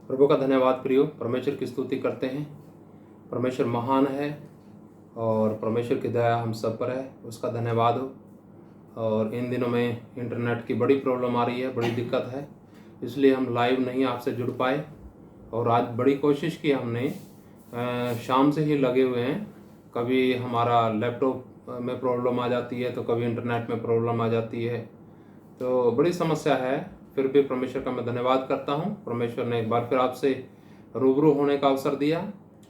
प्रभु का धन्यवाद प्रियो। परमेश्वर की स्तुति करते हैं। परमेश्वर महान है और परमेश्वर की दया हम सब पर है, उसका धन्यवाद हो। और इन दिनों में इंटरनेट की बड़ी प्रॉब्लम आ रही है, बड़ी दिक्कत है, इसलिए हम लाइव नहीं आपसे जुड़ पाए। और आज बड़ी कोशिश की हमने, शाम से ही लगे हुए हैं। कभी हमारा लैपटॉप में प्रॉब्लम आ जाती है तो कभी इंटरनेट में प्रॉब्लम आ जाती है, तो बड़ी समस्या है। फिर भी परमेश्वर का मैं धन्यवाद करता हूँ। परमेश्वर ने एक बार फिर आपसे रूबरू होने का अवसर दिया।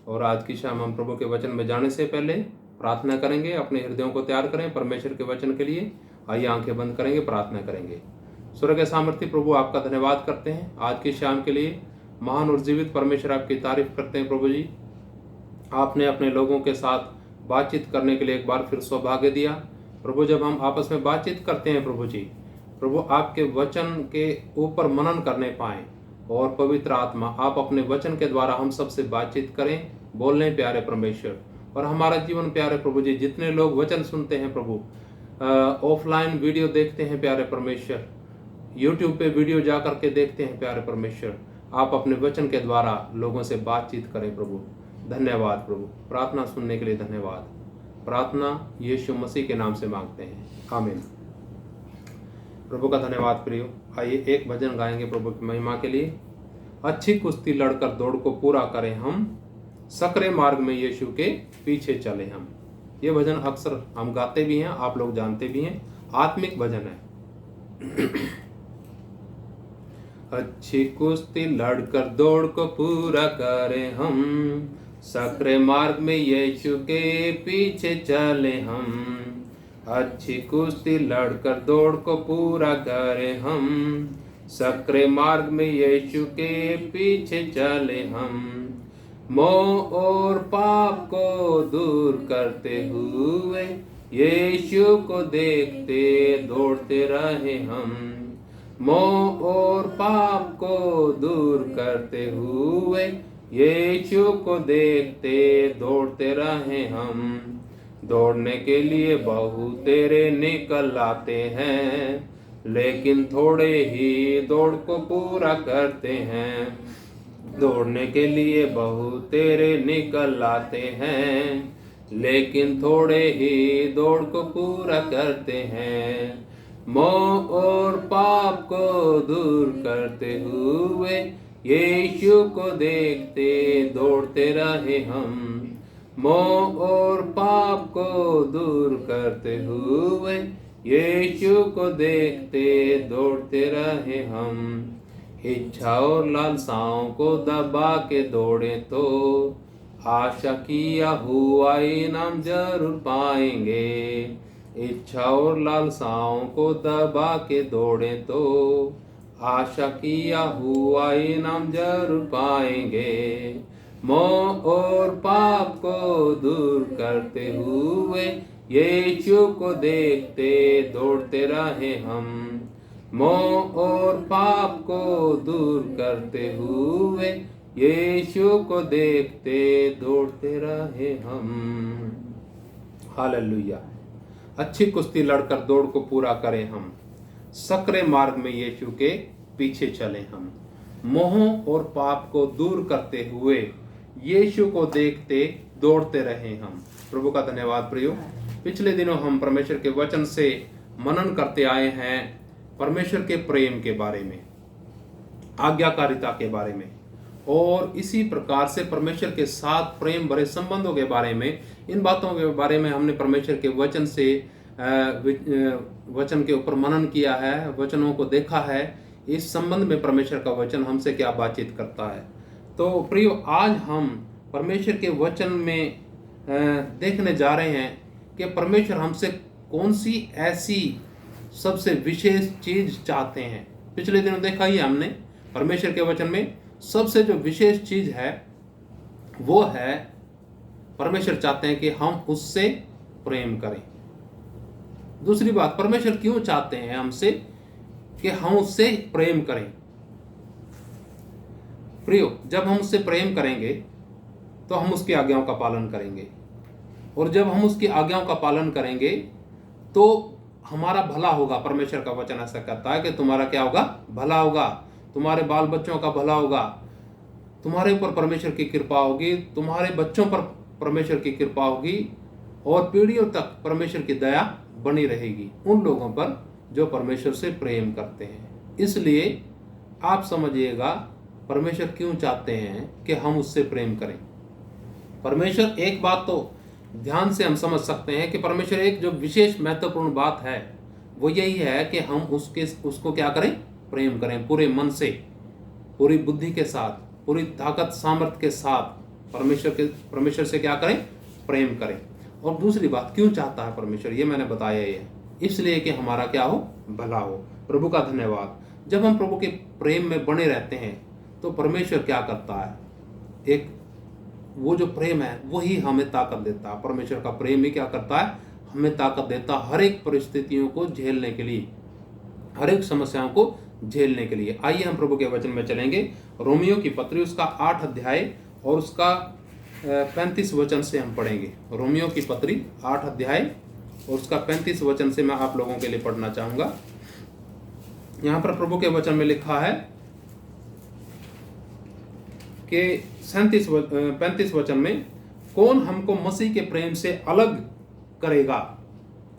और आज की शाम हम प्रभु के वचन में जाने से पहले प्रार्थना करेंगे। अपने हृदयों को तैयार करें परमेश्वर के वचन के लिए। आइए आंखें बंद करेंगे, प्रार्थना करेंगे। स्वर्ग के सामर्थी प्रभु, आपका धन्यवाद करते हैं आज की शाम के लिए। महान और जीवित परमेश्वर, आपकी तारीफ करते हैं प्रभु जी। आपने अपने लोगों के साथ बातचीत करने के लिए एक बार फिर सौभाग्य दिया प्रभु। जब हम आपस में बातचीत करते हैं प्रभु जी, प्रभु आपके वचन के ऊपर मनन करने पाएं और पवित्र आत्मा आप अपने वचन के द्वारा हम सबसे बातचीत करें, बोलने प्यारे परमेश्वर। और हमारा जीवन प्यारे प्रभु जी, जितने लोग वचन सुनते हैं प्रभु, ऑफलाइन वीडियो देखते हैं प्यारे परमेश्वर, यूट्यूब पे वीडियो जा करके देखते हैं प्यारे परमेश्वर, आप अपने वचन के द्वारा लोगों से बातचीत करें प्रभु। धन्यवाद प्रभु, प्रार्थना सुनने के लिए धन्यवाद। प्रार्थना यीशु मसीह के नाम से मांगते हैं, आमीन। प्रभु का धन्यवाद प्रियो। आइए एक भजन गाएंगे प्रभु की महिमा के लिए। अच्छी कुश्ती लड़कर दौड़ को पूरा करें हम, सकरे मार्ग में यीशु के पीछे चले हम। ये भजन अक्सर हम गाते भी हैं, आप लोग जानते भी हैं, आत्मिक भजन है। अच्छी कुश्ती लड़कर दौड़ को पूरा करें हम, सकरे मार्ग में यीशु के पीछे चले हम। अच्छी कुश्ती लड़कर दौड़ को पूरा करें हम, सकरे मार्ग में यीशु के पीछे चले हम। मोह और पाप को दूर करते हुए यीशु को देखते दौड़ते रहे हम। मोह और पाप को दूर करते हुए यीशु को देखते दौड़ते रहे हम। दौड़ने के लिए बहु तेरे निकल आते हैं, लेकिन थोड़े ही दौड़ को पूरा करते हैं। दौड़ने के लिए बहु तेरे निकल आते हैं, लेकिन थोड़े ही दौड़ को पूरा करते हैं। मोह और पाप को दूर करते हुए यीशु को देखते दौड़ते रहे हम। मोह और पाप को दूर करते हुए यीशु को देखते दौड़ते रहे हम। इच्छा और लालसाओं को दबा के दौड़े तो आशा किया हुआ इनाम जरूर पाएंगे। इच्छा और लालसाओं को दबा के दौड़े तो आशा किया हुआ इनाम जरूर पाएंगे। मोह और पाप को दूर करते हुए यीशु को देखते दौड़ते रहे हम। मोह और पाप को दूर करते हुए यीशु को देखते दौड़ते रहे हम। हालेलुया। अच्छी कुश्ती लड़कर दौड़ को पूरा करें हम, सकरे मार्ग में यीशु के पीछे चले हम। मोह और पाप को दूर करते हुए यीशु को देखते दौड़ते रहे हम। प्रभु का धन्यवाद प्रियो। पिछले दिनों हम परमेश्वर के वचन से मनन करते आए हैं, परमेश्वर के प्रेम के बारे में, आज्ञाकारिता के बारे में, और इसी प्रकार से परमेश्वर के साथ प्रेम भरे संबंधों के बारे में। इन बातों के बारे में हमने परमेश्वर के वचन से वचन के ऊपर मनन किया है, वचनों को देखा है। इस संबंध में परमेश्वर का वचन हमसे क्या बातचीत करता है। तो प्रियो, आज हम परमेश्वर के वचन में देखने जा रहे हैं कि परमेश्वर हमसे कौन सी ऐसी सबसे विशेष चीज चाहते हैं। पिछले दिनों देखा ही हमने, परमेश्वर के वचन में सबसे जो विशेष चीज है वो है, परमेश्वर चाहते हैं कि हम उससे प्रेम करें। दूसरी बात, परमेश्वर क्यों चाहते हैं हमसे कि हम उससे प्रेम करें। प्रियो, जब हम उससे प्रेम करेंगे तो हम उसकी आज्ञाओं का पालन करेंगे, और जब हम उसकी आज्ञाओं का पालन करेंगे तो हमारा भला होगा। परमेश्वर का वचन ऐसा कहता है कि तुम्हारा क्या होगा? भला होगा, तुम्हारे बाल बच्चों का भला होगा। तुम्हारे ऊपर परमेश्वर की कृपा होगी, तुम्हारे बच्चों पर परमेश्वर की कृपा होगी और पीढ़ियों तक परमेश्वर की दया बनी रहेगी उन लोगों पर जो परमेश्वर से प्रेम करते हैं। इसलिए आप समझिएगा परमेश्वर क्यों चाहते हैं कि हम उससे प्रेम करें। परमेश्वर, एक बात तो ध्यान से हम समझ सकते हैं कि परमेश्वर एक जो विशेष महत्वपूर्ण बात है वो यही है कि हम उसको क्या करें, प्रेम करें पूरे मन से, पूरी बुद्धि के साथ, पूरी ताकत सामर्थ्य के साथ परमेश्वर से क्या करें, प्रेम करें। और दूसरी बात, क्यों चाहता है परमेश्वर, ये मैंने बताया ही है, इसलिए कि हमारा क्या हो, भला हो। प्रभु का धन्यवाद। जब हम प्रभु के प्रेम में बने रहते हैं तो परमेश्वर क्या करता है, एक वो जो प्रेम है वही हमें ताकत देता है। परमेश्वर का प्रेम ही क्या करता है, हमें ताकत देता है हर एक परिस्थितियों को झेलने के लिए, हर एक समस्याओं को झेलने के लिए। आइए हम प्रभु के वचन में चलेंगे। रोमियो की पत्री उसका 8 अध्याय और उसका 35 वचन से हम पढ़ेंगे। रोमियो की पत्री 8 अध्याय और उसका 35 वचन से मैं आप लोगों के लिए पढ़ना चाहूंगा। यहाँ पर प्रभु के वचन में लिखा है कि 35 वचन में, कौन हमको मसीह के प्रेम से अलग करेगा,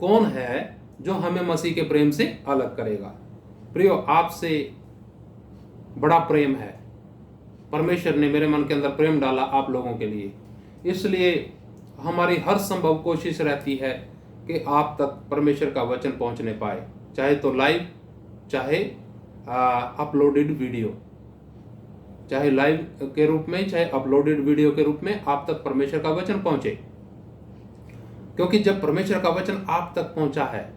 कौन है जो हमें मसीह के प्रेम से अलग करेगा। प्रियो, आपसे बड़ा प्रेम है। परमेश्वर ने मेरे मन के अंदर प्रेम डाला आप लोगों के लिए, इसलिए हमारी हर संभव कोशिश रहती है कि आप तक परमेश्वर का वचन पहुंचने पाए, चाहे तो लाइव, चाहे अपलोडेड वीडियो, चाहे लाइव के रूप में, चाहे अपलोडेड वीडियो के रूप में आप तक परमेश्वर का वचन पहुंचे। क्योंकि जब परमेश्वर का वचन आप तक पहुंचा है,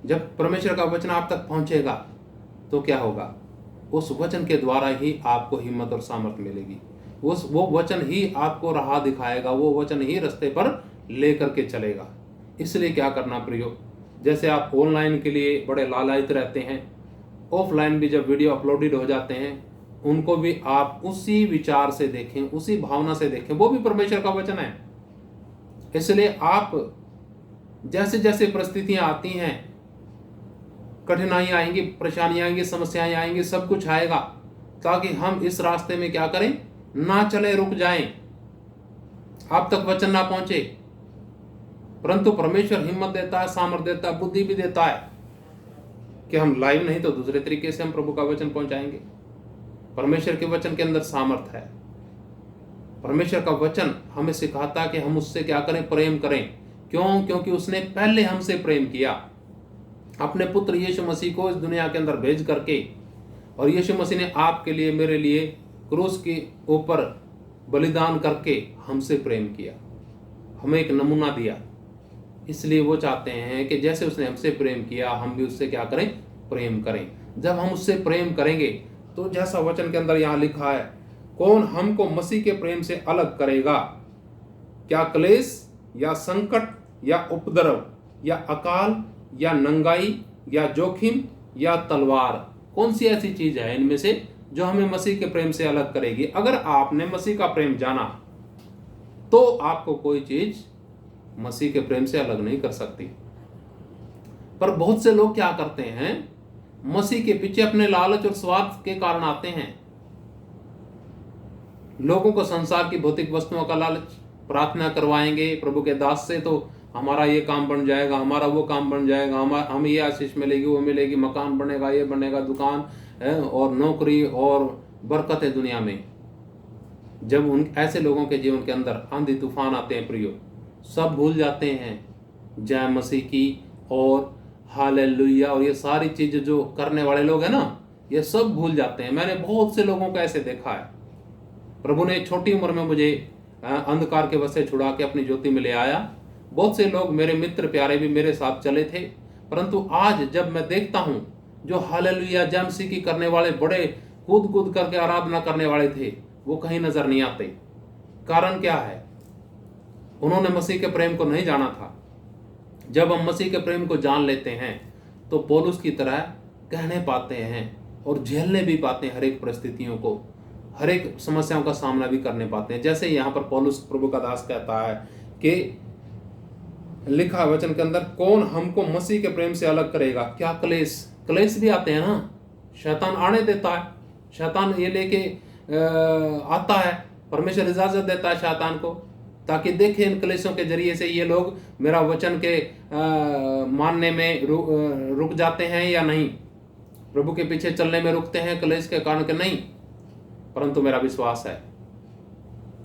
जब परमेश्वर का वचन आप तक पहुंचेगा तो क्या होगा, उस वचन के द्वारा ही आपको हिम्मत और सामर्थ्य मिलेगी। वो वचन ही आपको राह दिखाएगा, वो वचन ही रास्ते पर लेकर के चलेगा। इसलिए क्या करना प्रियो, जैसे आप ऑनलाइन के लिए बड़े लालायित रहते हैं, ऑफलाइन भी जब वीडियो अपलोडेड हो जाते हैं उनको भी आप उसी विचार से देखें, उसी भावना से देखें, वो भी परमेश्वर का वचन है। इसलिए आप जैसे जैसे परिस्थितियां आती हैं, कठिनाइयां आएंगी, परेशानियां आएंगी, समस्याएं आएंगी, सब कुछ आएगा, ताकि हम इस रास्ते में क्या करें, ना चले, रुक जाएं, आप तक वचन ना पहुंचे। परंतु परमेश्वर हिम्मत देता है, सामर्थ्य देता है, बुद्धि भी देता है कि हम लाइव नहीं तो दूसरे तरीके से हम प्रभु का वचन पहुंचाएंगे। परमेश्वर के वचन के अंदर सामर्थ्य है। परमेश्वर का वचन हमें सिखाता है कि हम उससे क्या करें, प्रेम करें। क्यों? क्योंकि उसने पहले हमसे प्रेम किया, अपने पुत्र यीशु मसीह को इस दुनिया के अंदर भेज करके, और यीशु मसीह ने आपके लिए, मेरे लिए क्रूस के ऊपर बलिदान करके हमसे प्रेम किया, हमें एक नमूना दिया। इसलिए वो चाहते हैं कि जैसे उसने हमसे प्रेम किया हम भी उससे क्या करें, प्रेम करें। जब हम उससे प्रेम करेंगे तो जैसा वचन के अंदर यहाँ लिखा है, कौन हमको मसीह के प्रेम से अलग करेगा, क्या क्लेश या संकट या उपद्रव या अकाल या नंगाई या जोखिम या तलवार, कौन सी ऐसी चीज है इनमें से जो हमें मसीह के प्रेम से अलग करेगी। अगर आपने मसीह का प्रेम जाना तो आपको कोई चीज मसीह के प्रेम से अलग नहीं कर सकती। पर बहुत से लोग क्या करते हैं, मसीह के पीछे अपने लालच और स्वार्थ के कारण आते हैं। लोगों को संसार की भौतिक वस्तुओं का लालच, प्रार्थना करवाएंगे प्रभु के दास से तो हमारा ये काम बन जाएगा, हमारा वो काम बन जाएगा, हमें ये आशीष मिलेगी, वो मिलेगी, मकान बनेगा, ये बनेगा, दुकान है और नौकरी और बरकत है दुनिया में। जब उन ऐसे लोगों के जीवन के अंदर आंधी तूफान आते हैं प्रियो, सब भूल जाते हैं जय मसीह की और हालेलुया और ये सारी चीजें जो करने वाले लोग हैं ना, ये सब भूल जाते हैं। मैंने बहुत से लोगों को ऐसे देखा है। प्रभु ने छोटी उम्र में मुझे अंधकार के वश से छुड़ा के अपनी ज्योति में ले आया। बहुत से लोग, मेरे मित्र प्यारे भी मेरे साथ चले थे, परंतु आज जब मैं देखता हूं जो हालेलुया जय मसीह की करने वाले, बड़े कूद कूद करके आराधना करने वाले थे, वो कहीं नजर नहीं आते। कारण क्या है? उन्होंने मसीह के प्रेम को नहीं जाना था। जब हम मसीह के प्रेम को जान लेते हैं तो पौलुस की तरह कहने पाते हैं और झेलने भी पाते हैं, हर एक परिस्थितियों को, हर एक समस्याओं का सामना भी करने पाते हैं। जैसे यहाँ पर पौलुस प्रभु का दास कहता है कि लिखा वचन के अंदर, कौन हमको मसीह के प्रेम से अलग करेगा, क्या क्लेश भी आते हैं ना, शैतान आने देता है। शैतान ये लेके आता है, परमेश्वर इजाजत देता है शैतान को, ताकि देखें इन कलेशों के जरिए से ये लोग मेरा वचन के मानने में रुक जाते हैं या नहीं, प्रभु के पीछे चलने में रुकते हैं कलेश के कारण के नहीं। परंतु मेरा विश्वास है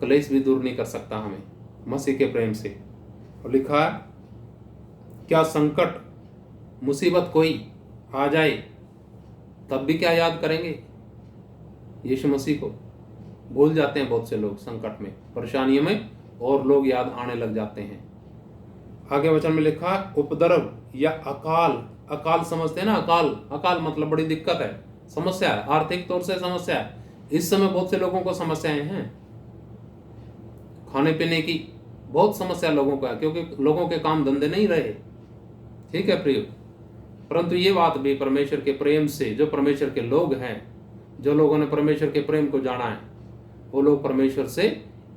कलेश भी दूर नहीं कर सकता हमें मसीह के प्रेम से। और लिखा है, क्या संकट मुसीबत कोई आ जाए तब भी क्या याद करेंगे यीशु मसीह को। भूल जाते हैं बहुत से लोग संकट में, परेशानियों में, और लोग याद आने लग जाते हैं। आगे वचन में लिखा है, उपद्रव या अकाल। अकाल समझते हैं ना, अकाल, अकाल मतलब बड़ी दिक्कत है, समस्या है, आर्थिक तौर से समस्या है। इस समय बहुत से लोगों को समस्याएं हैं, खाने पीने की बहुत समस्या लोगों को है, क्योंकि लोगों के काम धंधे नहीं रहे। ठीक है प्रिय, परंतु ये बात भी परमेश्वर के प्रेम से, जो परमेश्वर के लोग हैं, जो लोगों ने परमेश्वर के प्रेम को जाना है, वो लोग परमेश्वर से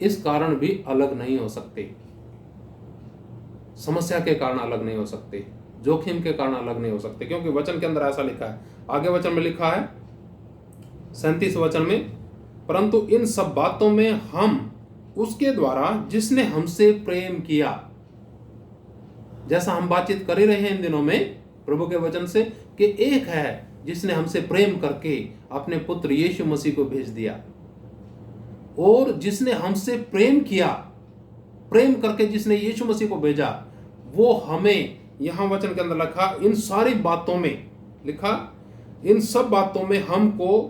इस कारण भी अलग नहीं हो सकते, समस्या के कारण अलग नहीं हो सकते, जोखिम के कारण अलग नहीं हो सकते, क्योंकि वचन के अंदर ऐसा लिखा है। आगे वचन में लिखा है 37 वचन में, परंतु इन सब बातों में हम उसके द्वारा जिसने हमसे प्रेम किया, जैसा हम बातचीत कर ही रहे हैं इन दिनों में प्रभु के वचन से, कि एक है जिसने हमसे प्रेम करके अपने पुत्र यीशु मसीह को भेज दिया, और जिसने हमसे प्रेम किया, प्रेम करके जिसने यीशु मसीह को भेजा, वो हमें, यहां वचन के अंदर लिखा, इन सारी बातों में लिखा, इन सब बातों में हमको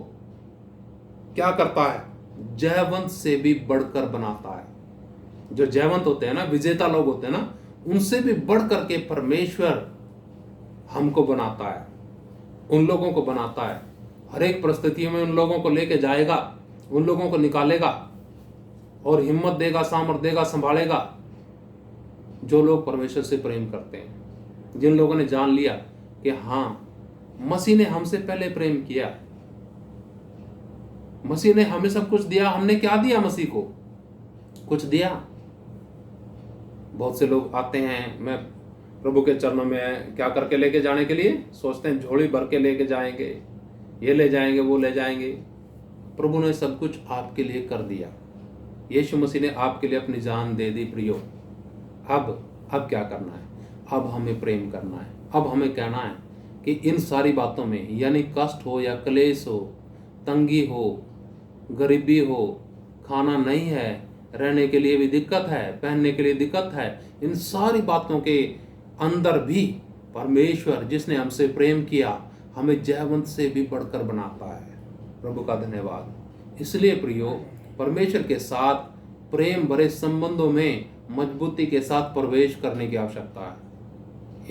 क्या करता है, जयवंत से भी बढ़कर बनाता है। जो जयवंत होते हैं ना, विजेता लोग होते हैं ना, उनसे भी बढ़कर के परमेश्वर हमको बनाता है, उन लोगों को बनाता है। हर एक परिस्थितियों में उन लोगों को लेके जाएगा, उन लोगों को निकालेगा और हिम्मत देगा, सामर्थ देगा, संभालेगा, जो लोग परमेश्वर से प्रेम करते हैं, जिन लोगों ने जान लिया कि हाँ, मसीह ने हमसे पहले प्रेम किया, मसीह ने हमें सब कुछ दिया। हमने क्या दिया मसीह को? कुछ दिया। बहुत से लोग आते हैं, मैं प्रभु के चरणों में क्या करके लेके जाने के लिए सोचते हैं, झोली भर के लेके जाएंगे, ये ले जाएंगे, वो ले जाएंगे। प्रभु ने सब कुछ आपके लिए कर दिया, यीशु मसीह ने आपके लिए अपनी जान दे दी प्रियो। अब क्या करना है? अब हमें प्रेम करना है। अब हमें कहना है कि इन सारी बातों में, यानी कष्ट हो या क्लेश हो, तंगी हो, गरीबी हो, खाना नहीं है, रहने के लिए भी दिक्कत है, पहनने के लिए दिक्कत है, इन सारी बातों के अंदर भी परमेश्वर जिसने हमसे प्रेम किया, हमें जयवंत से भी बढ़कर बनाता है। प्रभु का धन्यवाद। इसलिए प्रियो, परमेश्वर के साथ प्रेम भरे संबंधों में मजबूती के साथ प्रवेश करने की आवश्यकता है।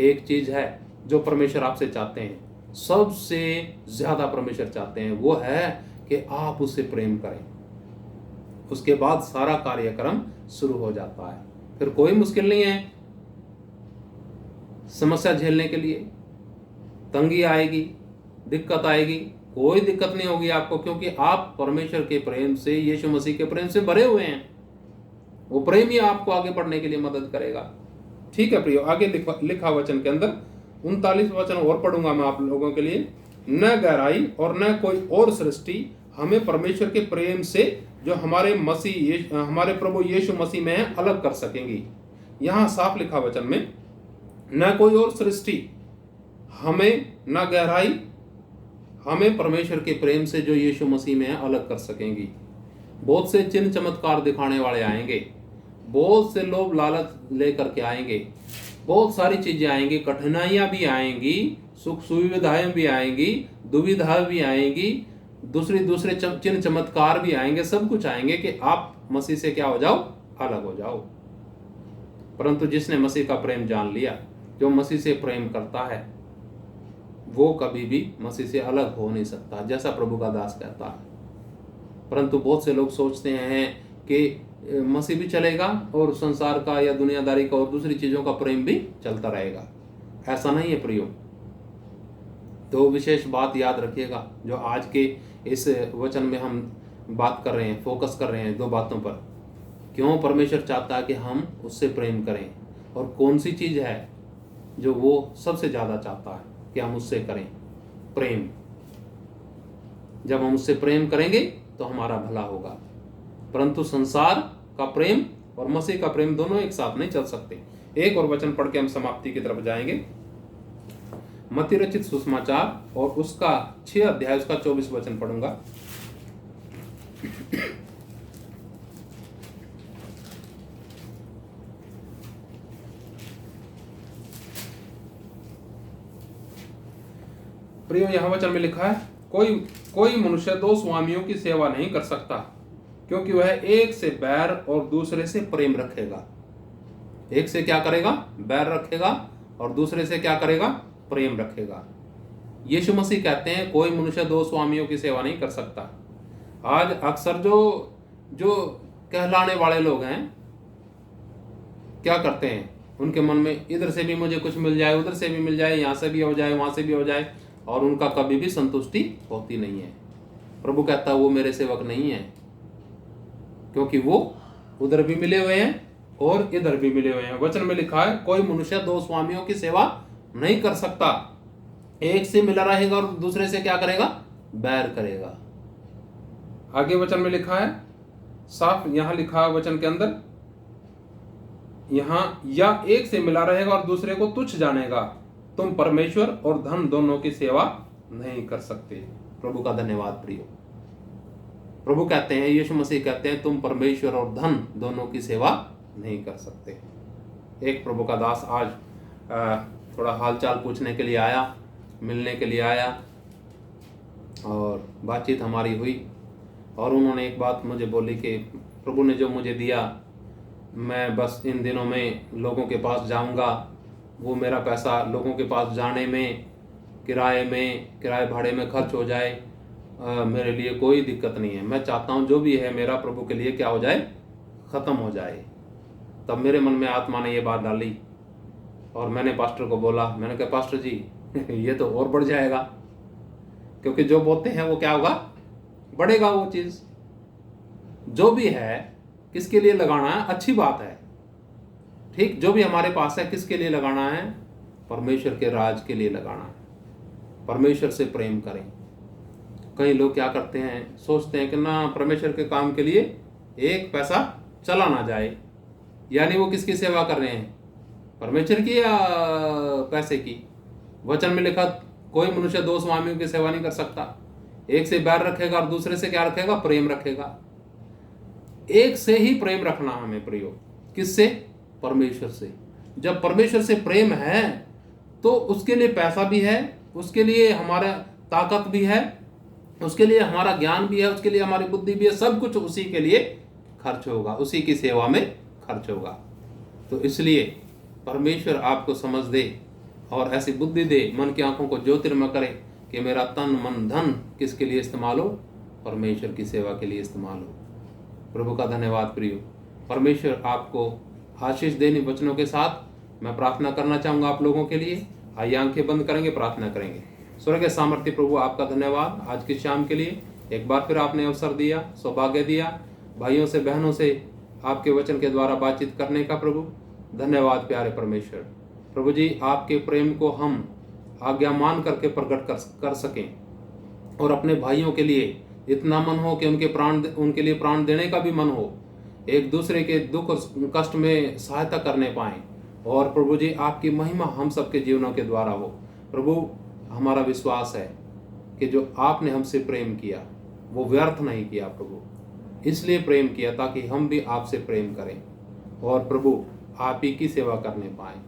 एक चीज है जो परमेश्वर आपसे चाहते हैं, सबसे ज्यादा परमेश्वर चाहते हैं, वो है कि आप उससे प्रेम करें। उसके बाद सारा कार्यक्रम शुरू हो जाता है। फिर कोई मुश्किल नहीं है समस्या झेलने के लिए। तंगी आएगी, दिक्कत आएगी, कोई दिक्कत नहीं होगी आपको, क्योंकि आप परमेश्वर के प्रेम से, यीशु मसीह के प्रेम से भरे हुए हैं। वो प्रेम ही आपको आगे बढ़ने के लिए मदद करेगा। ठीक है प्रियो, आगे लिखा वचन के अंदर 39 वचन और पढ़ूंगा मैं आप लोगों के लिए। न गहराई और न कोई और सृष्टि हमें परमेश्वर के प्रेम से, जो हमारे प्रभु यीशु मसीह में है, अलग कर सकेंगी। यहां साफ लिखा वचन में, न कोई और सृष्टि हमें, न गहराई हमें परमेश्वर के प्रेम से जो यीशु मसीह में है अलग कर सकेंगी। बहुत से चिन्ह चमत्कार दिखाने वाले आएंगे, बहुत से लोग लालच लेकर के आएंगे, बहुत सारी चीजें आएंगी, कठिनाइयां भी आएंगी, सुख सुविधाएं भी आएंगी, दुविधा भी आएंगी, दूसरे चिन्ह चमत्कार भी आएंगे, सब कुछ आएंगे कि आप मसीह से क्या हो जाओ, अलग हो जाओ। परंतु जिसने मसीह का प्रेम जान लिया, जो मसीह से प्रेम करता है, वो कभी भी मसीह से अलग हो नहीं सकता, जैसा प्रभु का दास कहता है। परंतु बहुत से लोग सोचते हैं कि मसीह भी चलेगा और संसार का या दुनियादारी का और दूसरी चीजों का प्रेम भी चलता रहेगा। ऐसा नहीं है प्रियो। दो विशेष बात याद रखिएगा जो आज के इस वचन में हम बात कर रहे हैं, फोकस कर रहे हैं दो बातों पर। क्यों परमेश्वर चाहता है कि हम उससे प्रेम करें, और कौन सी चीज है जो वो सबसे ज्यादा चाहता है कि हम उससे करें प्रेम। जब हम उससे प्रेम करेंगे तो हमारा भला होगा। परंतु संसार का प्रेम और मसीह का प्रेम दोनों एक साथ नहीं चल सकते। एक और वचन पढ़ के हम समाप्ति की तरफ जाएंगे। मत्ती रचित सुसमाचार और उसका 6 अध्याय उसका 24 वचन पढ़ूंगा। प्रियो, यहाँ वचन में लिखा है, कोई मनुष्य 2 स्वामियों की सेवा नहीं कर सकता, क्योंकि वह एक से बैर और दूसरे से प्रेम रखेगा। एक से क्या करेगा? बैर रखेगा, और दूसरे से क्या करेगा? प्रेम रखेगा। यीशु मसीह कहते हैं कोई मनुष्य 2 स्वामियों की सेवा नहीं कर सकता। आज अक्सर जो कहलाने वाले लोग हैं क्या करते हैं, उनके मन में इधर से भी मुझे कुछ मिल जाए, उधर से भी मिल जाए, यहाँ से भी हो जाए, वहां से भी हो जाए, और उनका कभी भी संतुष्टि होती नहीं है। प्रभु कहता है वो मेरे सेवक नहीं है, क्योंकि वो उधर भी मिले हुए हैं और इधर भी मिले हुए हैं। वचन में लिखा है कोई मनुष्य 2 स्वामियों की सेवा नहीं कर सकता। एक से मिला रहेगा और दूसरे से क्या करेगा? बैर करेगा। आगे वचन में लिखा है, साफ यहां लिखा है वचन के अंदर, यहां या एक से मिला रहेगा और दूसरे को तुच्छ जानेगा, तुम परमेश्वर और धन दोनों की सेवा नहीं कर सकते। प्रभु का धन्यवाद प्रियो। प्रभु कहते हैं, यीशु मसीह कहते हैं, तुम परमेश्वर और धन दोनों की सेवा नहीं कर सकते। एक प्रभु का दास आज थोड़ा हालचाल पूछने के लिए आया, मिलने के लिए आया, और बातचीत हमारी हुई, और उन्होंने एक बात मुझे बोली कि प्रभु ने जो मुझे दिया, मैं बस इन दिनों में लोगों के पास जाऊंगा, वो मेरा पैसा लोगों के पास जाने में, किराए भाड़े में खर्च हो जाए, मेरे लिए कोई दिक्कत नहीं है। मैं चाहता हूँ जो भी है मेरा प्रभु के लिए क्या हो जाए? ख़त्म हो जाए। तब मेरे मन में आत्मा ने ये बात डाली, और मैंने पास्टर को बोला, मैंने कहा पास्टर जी ये तो और बढ़ जाएगा, क्योंकि जो बोलते हैं वो क्या होगा? बढ़ेगा वो चीज़। जो भी है किसके लिए लगाना है? अच्छी बात है, ठीक। जो भी हमारे पास है किसके लिए लगाना है? परमेश्वर के राज के लिए लगाना है। परमेश्वर से प्रेम करें। कई लोग क्या करते हैं, सोचते हैं कि ना परमेश्वर के काम के लिए एक पैसा चला ना जाए, यानी वो किसकी सेवा कर रहे हैं? परमेश्वर की या पैसे की? वचन में लिखा कोई मनुष्य 2 स्वामियों की सेवा नहीं कर सकता। एक से बैर रखेगा और दूसरे से क्या रखेगा? प्रेम रखेगा। एक से ही प्रेम रखना हमें प्रियो। किससे? परमेश्वर से। जब परमेश्वर से प्रेम है तो उसके लिए पैसा भी है, उसके लिए हमारा ताकत भी है, उसके लिए हमारा ज्ञान भी है, उसके लिए हमारी बुद्धि भी है, सब कुछ उसी के लिए खर्च होगा, उसी की सेवा में खर्च होगा। तो इसलिए परमेश्वर आपको समझ दे और ऐसी बुद्धि दे, मन की आंखों को ज्योतिर्मय करे कि मेरा तन मन धन किसके लिए इस्तेमाल हो? परमेश्वर की सेवा के लिए इस्तेमाल हो। प्रभु का धन्यवाद प्रियो। परमेश्वर आपको आशीष देने वचनों के साथ मैं प्रार्थना करना चाहूँगा आप लोगों के लिए। आइए आंखें बंद करेंगे, प्रार्थना करेंगे। स्वर्ग के सामर्थ्य प्रभु, आपका धन्यवाद आज की शाम के लिए। एक बार फिर आपने अवसर दिया, सौभाग्य दिया भाइयों से बहनों से आपके वचन के द्वारा बातचीत करने का। प्रभु धन्यवाद प्यारे परमेश्वर। प्रभु जी, आपके प्रेम को हम आज्ञा मान करके प्रकट कर सकें, और अपने भाइयों के लिए इतना मन हो कि उनके लिए प्राण देने का भी मन हो, एक दूसरे के दुख और कष्ट में सहायता करने पाएं, और प्रभु जी आपकी महिमा हम सबके जीवनों के द्वारा हो। प्रभु हमारा विश्वास है कि जो आपने हमसे प्रेम किया वो व्यर्थ नहीं किया प्रभु, इसलिए प्रेम किया ताकि हम भी आपसे प्रेम करें और प्रभु आप ही की सेवा करने पाएं।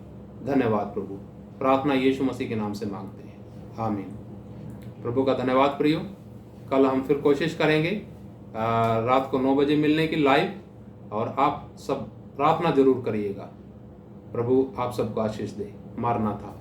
धन्यवाद प्रभु। प्रार्थना यीशु मसीह के नाम से मांगते हैं, आमीन। प्रभु का धन्यवाद प्रियो। कल हम फिर कोशिश करेंगे रात को 9 बजे मिलने की लाइव, और आप सब प्रार्थना जरूर करिएगा। प्रभु आप सबको आशीष दे। मारना था।